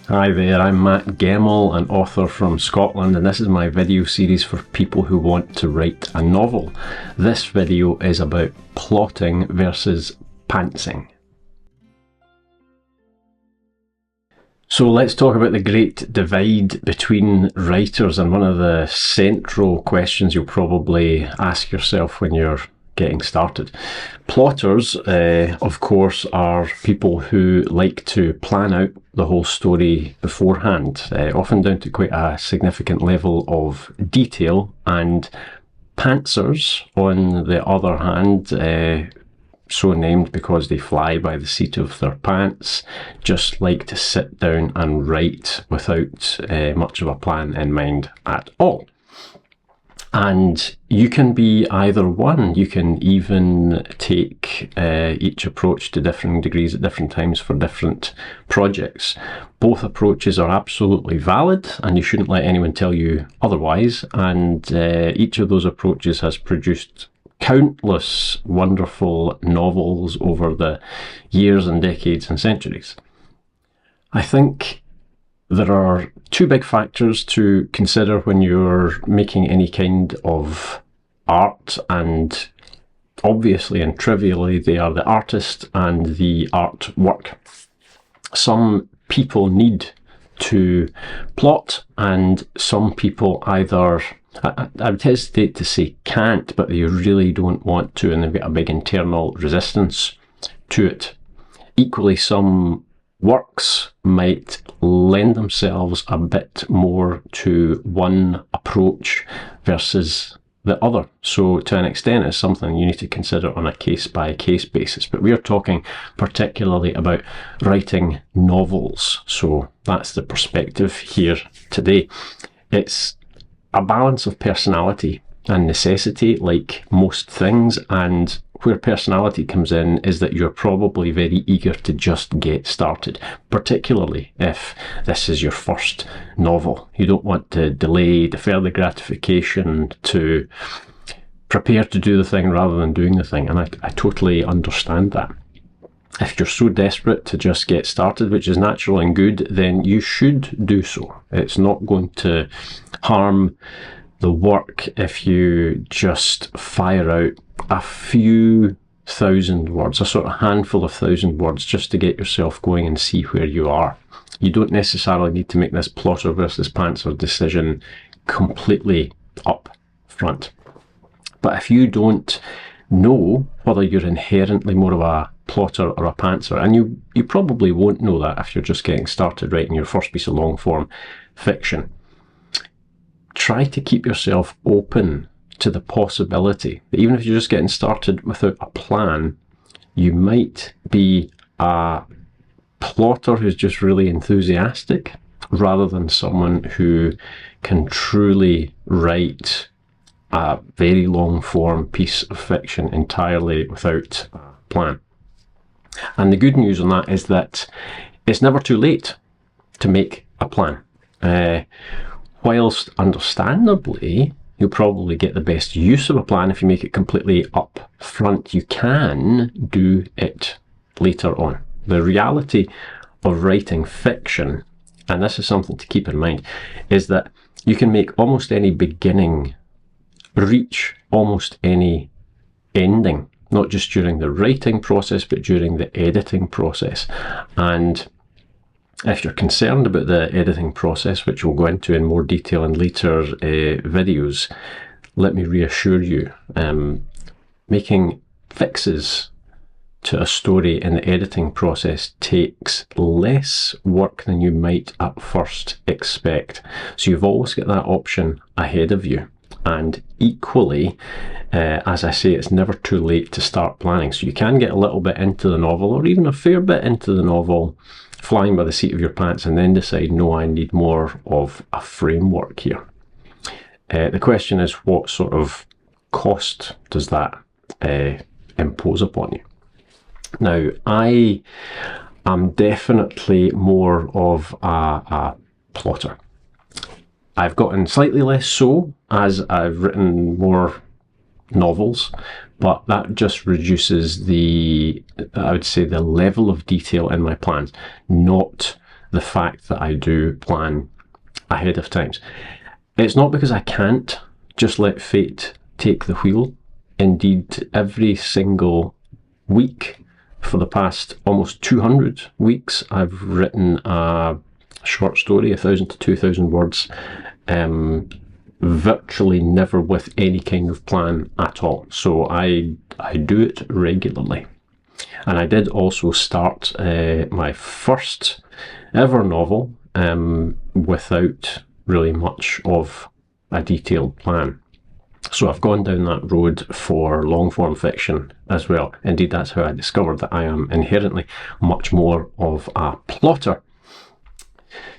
Hi there, I'm Matt Gemmell, an author from Scotland, and this is my video series for people who want to write a novel. This video is about plotting versus pantsing. So let's talk about the great divide between writers, and one of the central questions you'll probably ask yourself when you're getting started. Plotters, of course, are people who like to plan out the whole story beforehand, often down to quite a significant level of detail, and pantsers, on the other hand, so named because they fly by the seat of their pants, just like to sit down and write without much of a plan in mind at all. And you can be either one. You can even take each approach to differing degrees at different times for different projects. Both approaches are absolutely valid, and you shouldn't let anyone tell you otherwise. And each of those approaches has produced countless wonderful novels over the years and decades and centuries. I think there are two big factors to consider when you're making any kind of art, and obviously and trivially they are the artist and the artwork. Some people need to plot, and some people either, I would hesitate to say can't, but they really don't want to, and they've got a big internal resistance to it. Equally, some works might lend themselves a bit more to one approach versus the other. So to an extent, it's something you need to consider on a case-by-case basis. But we are talking particularly about writing novels. So that's the perspective here today. It's a balance of personality and necessity, like most things, and where personality comes in is that you're probably very eager to just get started, particularly if this is your first novel. You don't want to defer the gratification, to prepare to do the thing rather than doing the thing, and I totally understand that. If you're so desperate to just get started, which is natural and good, then you should do so. It's not going to harm the work if you just fire out a few thousand words, a sort of handful of thousand words, just to get yourself going and see where you are. You don't necessarily need to make this plotter versus pantser decision completely up front. But if you don't know whether you're inherently more of a plotter or a pantser, and you probably won't know that if you're just getting started writing your first piece of long form fiction, try to keep yourself open to the possibility that even if you're just getting started without a plan, you might be a plotter who's just really enthusiastic, rather than someone who can truly write a very long form piece of fiction entirely without a plan. And the good news on that is that it's never too late to make a plan. Whilst understandably you'll probably get the best use of a plan if you make it completely up front, you can do it later on. The reality of writing fiction, and this is something to keep in mind, is that you can make almost any beginning reach almost any ending, not just during the writing process, but during the editing process. And if you're concerned about the editing process, which we'll go into in more detail in later videos, let me reassure you, making fixes to a story in the editing process takes less work than you might at first expect. So you've always got that option ahead of you. And equally, as I say, it's never too late to start planning. So you can get a little bit into the novel, or even a fair bit into the novel, flying by the seat of your pants, and then decide, no, I need more of a framework here. The question is, what sort of cost does that impose upon you? Now, I am definitely more of a plotter. I've gotten slightly less so as I've written more novels, but that just reduces the, I would say, the level of detail in my plans, not the fact that I do plan ahead of time. It's not because I can't just let fate take the wheel. Indeed, every single week for the past almost 200 weeks, I've written a short story, 1,000 to 2,000 words, virtually never with any kind of plan at all. So I do it regularly. And I did also start my first ever novel without really much of a detailed plan. So I've gone down that road for long-form fiction as well. Indeed, that's how I discovered that I am inherently much more of a plotter.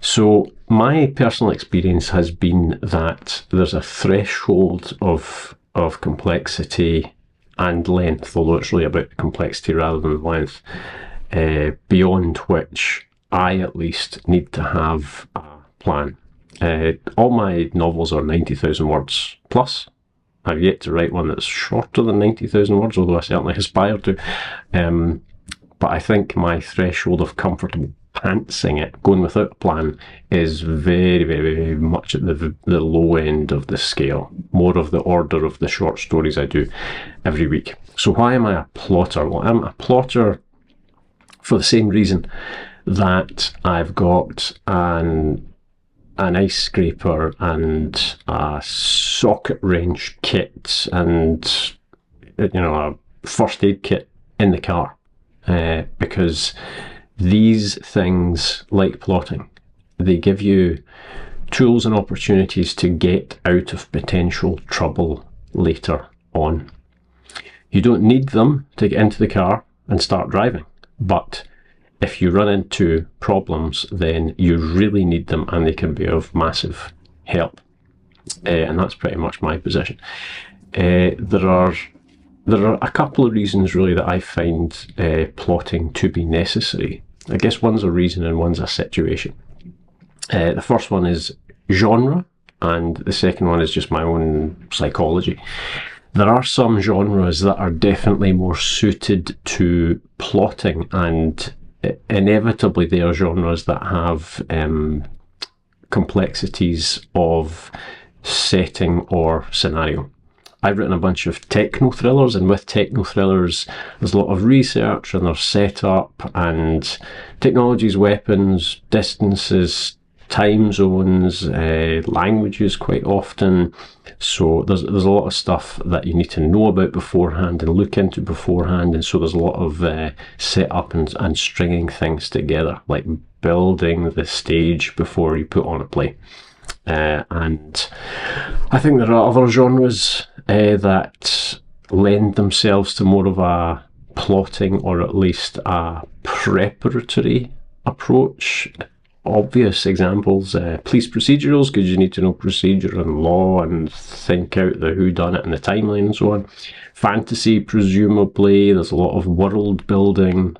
So my personal experience has been that there's a threshold of complexity and length, although it's really about complexity rather than length, beyond which I at least need to have a plan. All my novels are 90,000 words plus. I've yet to write one that's shorter than 90,000 words, although I certainly aspire to. But I think my threshold of comfortable pantsing it, going without a plan, is very, very, very much at the low end of the scale, more of the order of the short stories I do every week. So why am I a plotter? Well, I'm a plotter for the same reason that I've got an ice scraper and a socket wrench kit and a first aid kit in the car, because these things, like plotting, they give you tools and opportunities to get out of potential trouble later on. You don't need them to get into the car and start driving, but if you run into problems, then you really need them, and they can be of massive help. And that's pretty much my position. There are a couple of reasons really that I find plotting to be necessary. I guess one's a reason and one's a situation. The first one is genre, and the second one is just my own psychology. There are some genres that are definitely more suited to plotting, and inevitably they are genres that have complexities of setting or scenario. I've written a bunch of techno thrillers, and with techno thrillers there's a lot of research and there's setup and technologies, weapons, distances, time zones, languages quite often. So there's a lot of stuff that you need to know about beforehand and look into beforehand, and so there's a lot of setup and stringing things together, like building the stage before you put on a play. And I think there are other genres that lend themselves to more of a plotting, or at least a preparatory approach. Obvious examples, police procedurals, because you need to know procedure and law and think out the whodunit and the timeline and so on. Fantasy, presumably, there's a lot of world building.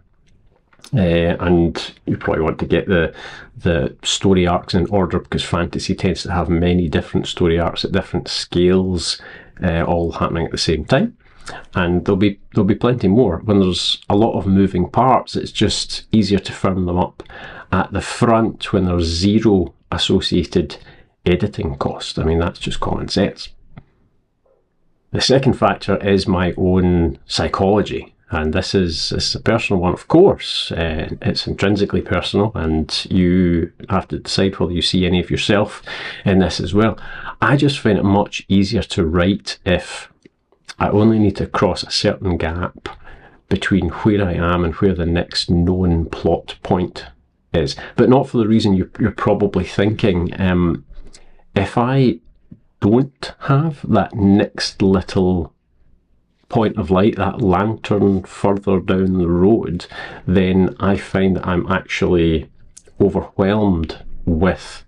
And you probably want to get the story arcs in order, because fantasy tends to have many different story arcs at different scales, all happening at the same time. And there'll be plenty more. When there's a lot of moving parts, it's just easier to firm them up at the front when there's zero associated editing cost. I mean, that's just common sense. The second factor is my own psychology. And this is a personal one, of course. It's intrinsically personal, and you have to decide whether you see any of yourself in this as well. I just find it much easier to write if I only need to cross a certain gap between where I am and where the next known plot point is. But not for the reason you're probably thinking. If I don't have that next little point of light, that lantern further down the road, then I find that I'm actually overwhelmed with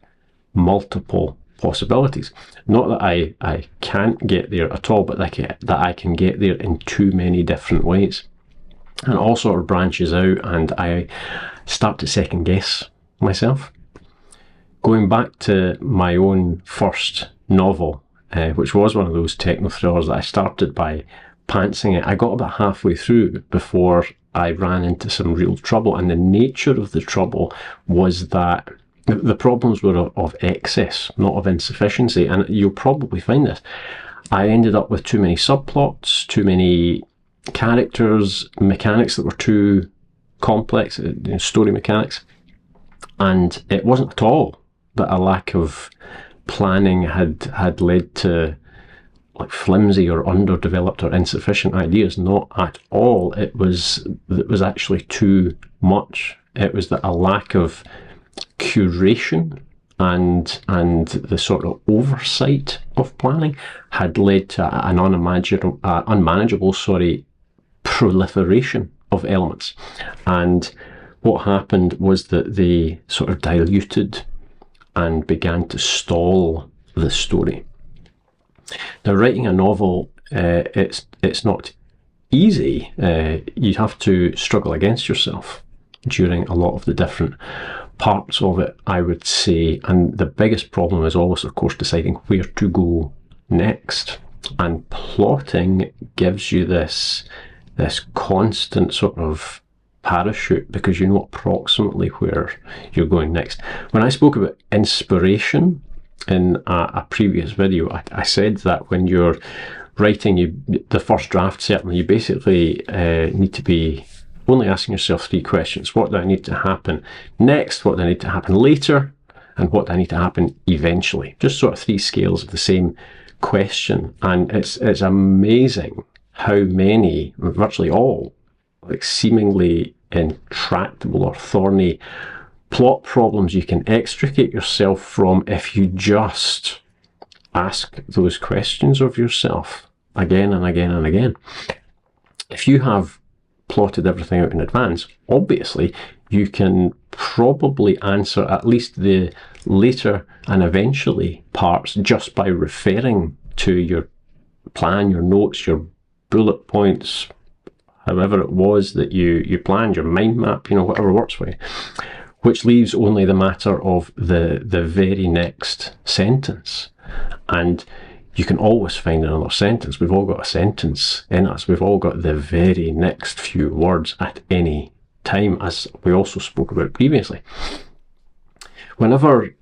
multiple possibilities. Not that I can't get there at all, but that I can get there in too many different ways. And it all sort of branches out, and I start to second guess myself. Going back to my own first novel, which was one of those techno thrillers that I started by pantsing it, I got about halfway through before I ran into some real trouble. And the nature of the trouble was that the problems were of excess, not of insufficiency. And you'll probably find this. I ended up with too many subplots, too many characters, mechanics that were too complex, story mechanics. And it wasn't at all that a lack of planning had led to like flimsy or underdeveloped or insufficient ideas. Not at all. It was actually too much. It was that a lack of curation and the sort of oversight of planning had led to an unmanageable proliferation of elements. And what happened was that they sort of diluted and began to stall the story. Now, writing a novel, it's not easy. You have to struggle against yourself during a lot of the different parts of it, I would say. And the biggest problem is always, of course, deciding where to go next. And plotting gives you this constant sort of parachute, because you know approximately where you're going next. When I spoke about inspiration in a previous video, I said that when you're writing the first draft, certainly, you basically need to be only asking yourself 3 questions. What do I need to happen next? What do I need to happen later? And what do I need to happen eventually? Just sort of 3 scales of the same question. And it's amazing how many, virtually all, like seemingly intractable or thorny plot problems you can extricate yourself from if you just ask those questions of yourself again and again and again. If you have plotted everything out in advance, obviously you can probably answer at least the later and eventually parts just by referring to your plan, your notes, your bullet points, however it was that you planned, your mind map, whatever works for you, which leaves only the matter of the very next sentence. And you can always find another sentence. We've all got a sentence in us. We've all got the very next few words at any time, as we also spoke about previously. Whenever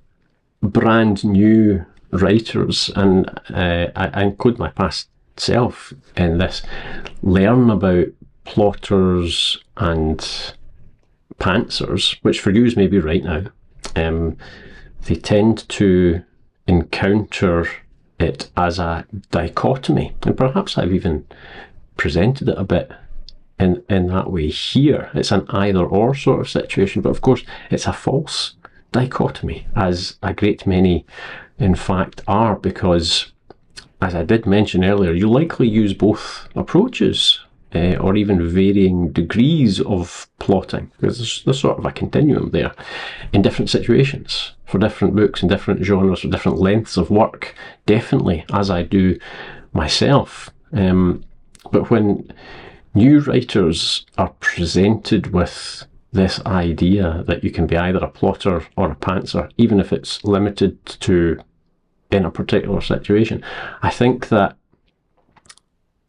brand new writers, and I include my past self in this, learn about plotters and pantsers, which for you is maybe right now, they tend to encounter it as a dichotomy, and perhaps I've even presented it a bit in that way here. It's an either or sort of situation, but of course it's a false dichotomy, as a great many in fact are, because as I did mention earlier, you likely use both approaches, or even varying degrees of plotting, because there's sort of a continuum there in different situations, for different books and different genres, for different lengths of work, definitely, as I do myself. But when new writers are presented with this idea that you can be either a plotter or a pantser, even if it's limited to in a particular situation, I think that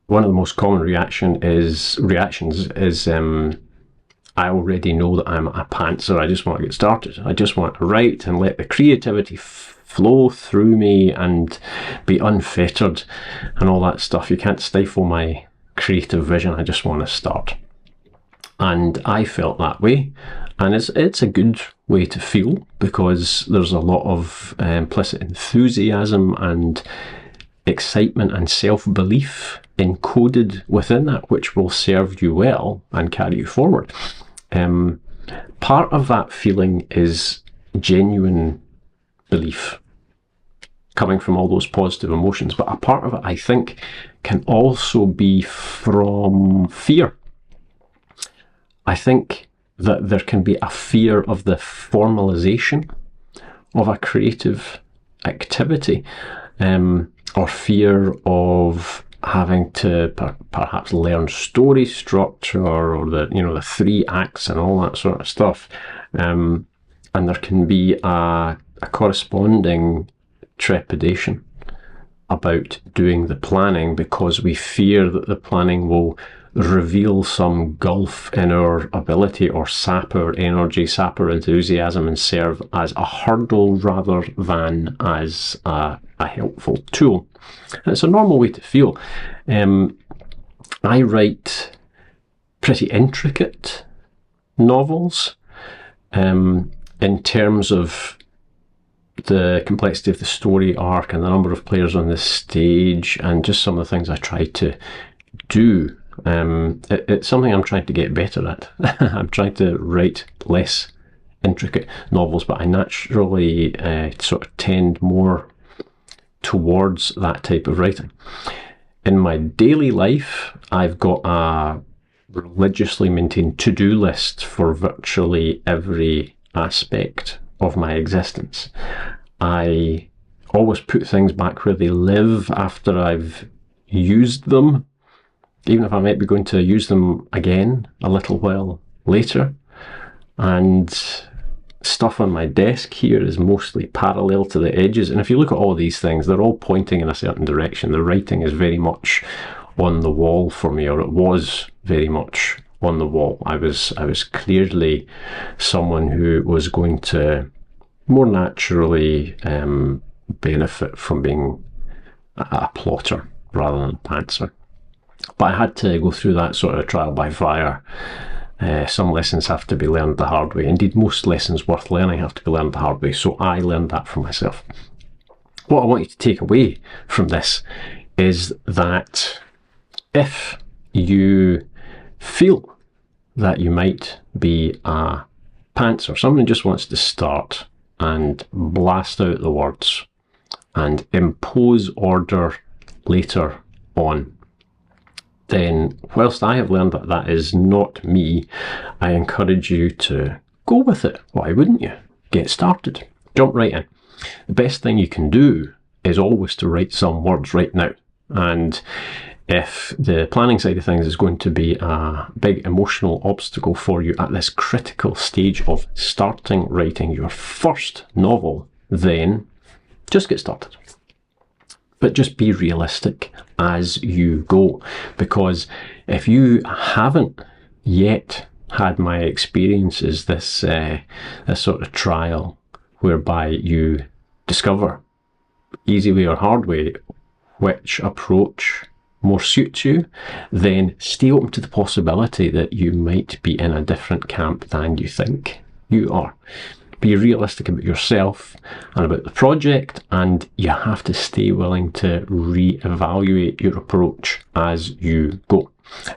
one of the most common reactions is I already know that I'm a pantser. I just want to get started. I just want to write and let the creativity flow through me and be unfettered and all that stuff. You can't stifle my creative vision. I just want to start. And I felt that way, and it's a good way to feel, because there's a lot of implicit enthusiasm and excitement and self-belief encoded within that, which will serve you well and carry you forward. Part of that feeling is genuine belief coming from all those positive emotions, but a part of it, I think, can also be from fear. I think that there can be a fear of the formalization of a creative activity, or fear of having to perhaps learn story structure, or the 3 acts and all that sort of stuff, and there can be a corresponding trepidation about doing the planning because we fear that the planning will reveal some gulf in our ability or sap our energy, sap our enthusiasm, and serve as a hurdle rather than as a helpful tool. And it's a normal way to feel. I write pretty intricate novels in terms of the complexity of the story arc and the number of players on the stage and just some of the things I try to do. It's something I'm trying to get better at. I'm trying to write less intricate novels, but I naturally sort of tend more towards that type of writing. In my daily life, I've got a religiously maintained to-do list for virtually every aspect of my existence. I always put things back where they live after I've used them, even if I might be going to use them again a little while later. And stuff on my desk here is mostly parallel to the edges. And if you look at all these things, they're all pointing in a certain direction. The writing is very much on the wall for me, or it was very much on the wall. I was clearly someone who was going to more naturally benefit from being a plotter rather than a pantser. But I had to go through that sort of trial by fire. Some lessons have to be learned the hard way. Indeed, most lessons worth learning have to be learned the hard way. So I learned that for myself. What I want you to take away from this is that if you feel that you might be a pantser, someone who just wants to start and blast out the words and impose order later on, then whilst I have learned that that is not me, I encourage you to go with it. Why wouldn't you? Get started. Jump right in. The best thing you can do is always to write some words right now. And if the planning side of things is going to be a big emotional obstacle for you at this critical stage of starting writing your first novel, then just get started. But just be realistic as you go, because if you haven't yet had my experiences, this sort of trial whereby you discover, easy way or hard way, which approach more suits you, then stay open to the possibility that you might be in a different camp than you think you are. Be realistic about yourself and about the project, and you have to stay willing to re-evaluate your approach as you go.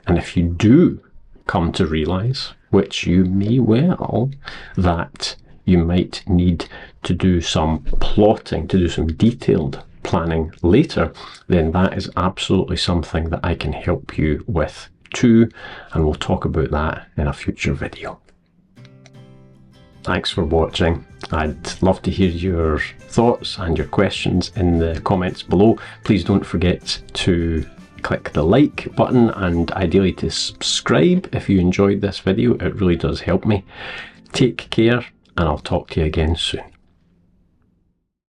And if you do come to realise, which you may well, that you might need to do some plotting, to do some detailed planning later, then that is absolutely something that I can help you with too, and we'll talk about that in a future video. Thanks for watching. I'd love to hear your thoughts and your questions in the comments below. Please don't forget to click the like button and ideally to subscribe if you enjoyed this video. It really does help me. Take care, and I'll talk to you again soon.